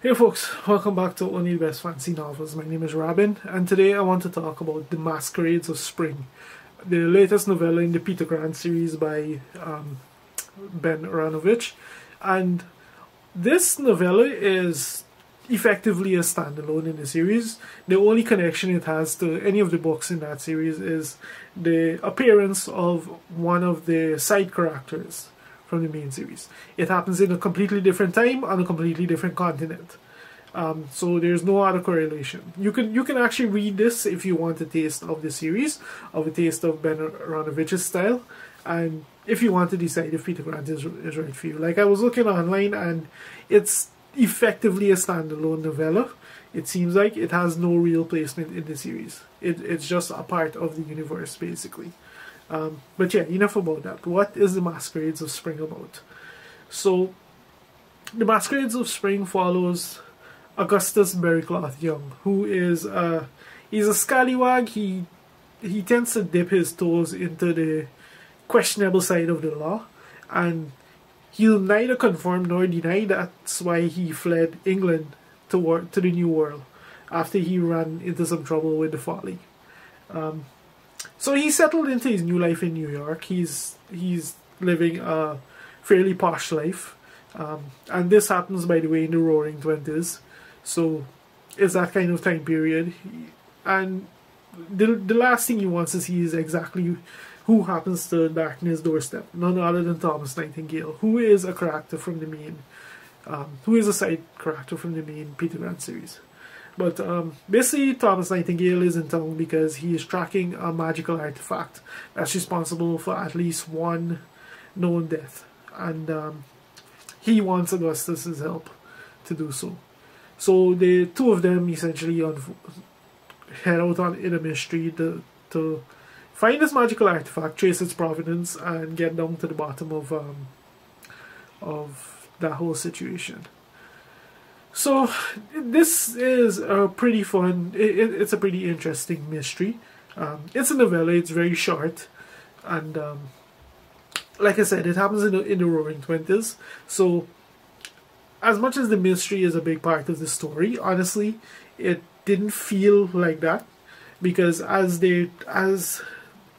Hey folks, welcome back to Only the Best Fantasy Novels. My name is Robin, and today I want to talk about The Masquerades of Spring, the latest novella in the Peter Grant series by Ben Aaronovitch. And this novella is effectively a standalone in the series. The only connection it has to any of the books in that series is the appearance of one of the side characters from the main series. It happens in a completely different time on a completely different continent. So there's no other correlation. You can actually read this if you want a taste of the series, of a taste of Ben Aaronovitch's style, and if you want to decide if Peter Grant is right for you. Like, I was looking online, and it's effectively a standalone novella. It seems like it has no real placement in the series. It's just a part of the universe, basically. But yeah, enough about that. What is The Masquerades of Spring about? So, The Masquerades of Spring follows Augustus Berrycloth Young, who is he's a scallywag. He tends to dip his toes into the questionable side of the law, and he'll neither confirm nor deny. That's why he fled England to the New World after he ran into some trouble with the Folly. So he settled into his new life in New York. He's living a fairly posh life, and this happens, by the way, in the Roaring Twenties. So it's that kind of time period, and the last thing he wants to see is exactly who happens to darken his doorstep. None other than Thomas Nightingale, who is a character from the main, who is a side character from the main Peter Grant series. But basically, Thomas Nightingale is in town because he is tracking a magical artifact that's responsible for at least one known death, and he wants Augustus's help to do so. So the two of them essentially head out in a mystery to find this magical artifact, trace its provenance, and get down to the bottom of that whole situation. So this is a pretty fun. It's a pretty interesting mystery. It's a novella. It's very short, and like I said, it happens in the Roaring Twenties. So as much as the mystery is a big part of the story, honestly, it didn't feel like that, because as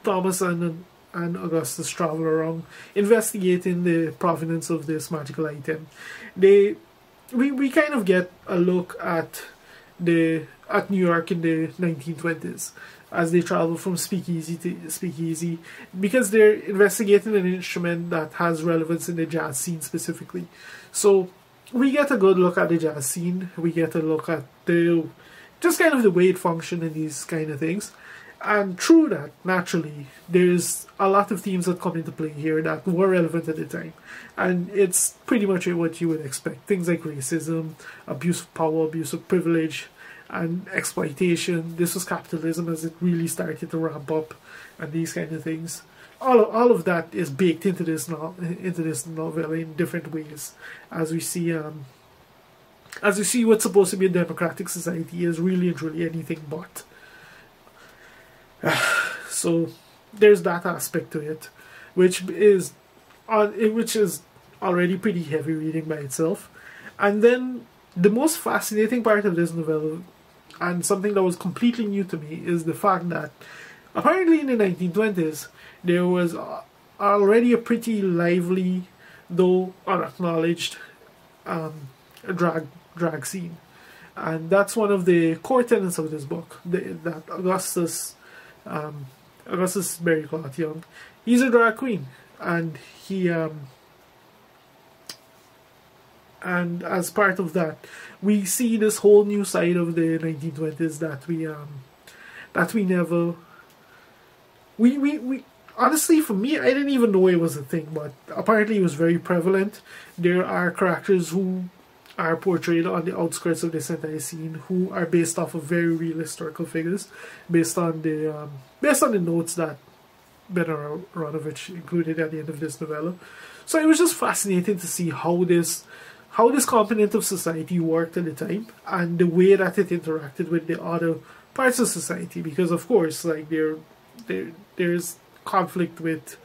Thomas and Augustus travel around investigating the provenance of this magical item, we kind of get a look at New York in the 1920s as they travel from speakeasy to speakeasy, because they're investigating an instrument that has relevance in the jazz scene specifically. So we get a good look at the jazz scene. We get a look at just kind of the way it functions and these kind of things. And through that, naturally, there's a lot of themes that come into play here that were relevant at the time. And it's pretty much what you would expect. Things like racism, abuse of power, abuse of privilege, and exploitation. This was capitalism as it really started to ramp up, and these kind of things. All of that is baked into this novella in different ways, as we see what's supposed to be a democratic society is really and truly anything but. So there's that aspect to it, which is already pretty heavy reading by itself. And then the most fascinating part of this novella, and something that was completely new to me, is the fact that apparently in the 1920s there was already a pretty lively, though unacknowledged, drag scene, and that's one of the core tenets of this book. That Augustus Berrycloth Young, he's a drag queen, and and as part of that, we see this whole new side of the 1920s that we honestly, for me, I didn't even know it was a thing, but apparently it was very prevalent. There are characters who are portrayed on the outskirts of this entire scene who are based off of very real historical figures, based on the notes that Ben Aaronovitch included at the end of this novella. So it was just fascinating to see how this component of society worked at the time, and the way that it interacted with the other parts of society. Because of course, like there's conflict with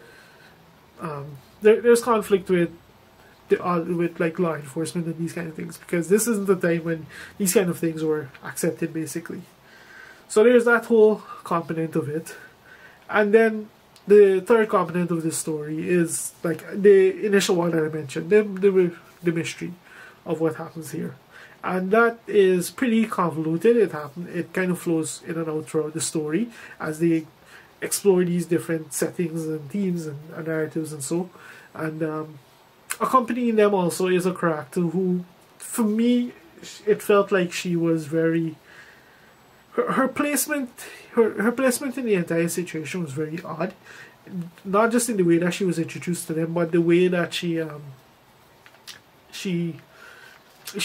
with like law enforcement and these kind of things, because this isn't the time when these kind of things were accepted, basically. So there's that whole component of it. And then the third component of this story is like the initial one that I mentioned, the mystery of what happens here. And that is pretty convoluted. It kind of flows in and out throughout the story as they explore these different settings and themes and narratives and so. And accompanying them also is a character who, for me, it felt like she was very... Her placement in the entire situation was very odd. Not just in the way that she was introduced to them, but the way that she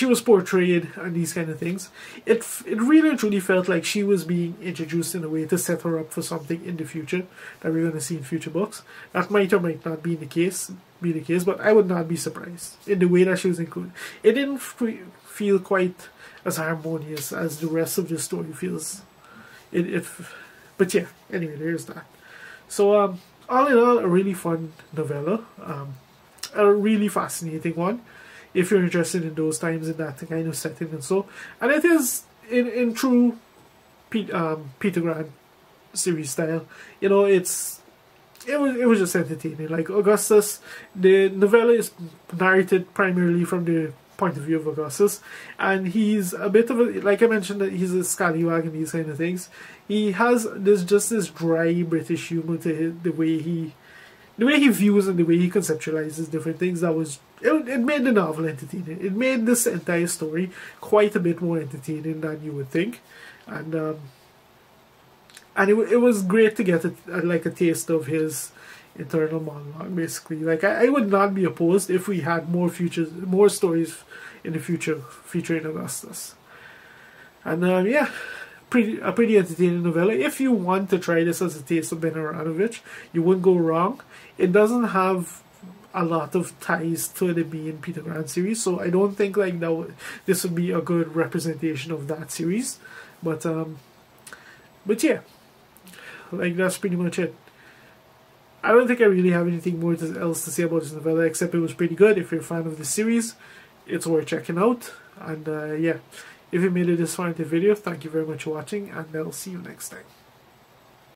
was portrayed and these kind of things. It really and truly felt like she was being introduced in a way to set her up for something in the future that we're going to see in future books. That might or might not be the case, but I would not be surprised in the way that she was included. It didn't feel quite as harmonious as the rest of the story feels. But yeah, anyway, there's that. So all in all, a really fun novella, a really fascinating one if you're interested in those times, in that kind of setting and so. And it is in true Peter Grant series style. You know, it was just entertaining. Like Augustus, the novella is narrated primarily from the point of view of Augustus, and he's a bit of a, like I mentioned, that he's a scallywag and these kind of things. He has this dry British humor to the way he views and the way he conceptualizes different things. It made the novel entertaining. It made this entire story quite a bit more entertaining than you would think, and it was great to get a taste of his internal monologue, basically. Like I would not be opposed if we had more stories in the future featuring Augustus. And yeah, a pretty entertaining novella. If you want to try this as a taste of Ben Aaronovitch, you wouldn't go wrong. It doesn't have a lot of ties to the main Peter Grant series, so I don't think like this would be a good representation of that series. But yeah, like that's pretty much it. I don't think I really have anything more else to say about this novella, except it was pretty good. If you're a fan of the series, it's worth checking out. And yeah, if you made it this far in the video, thank you very much for watching, and I'll see you next time.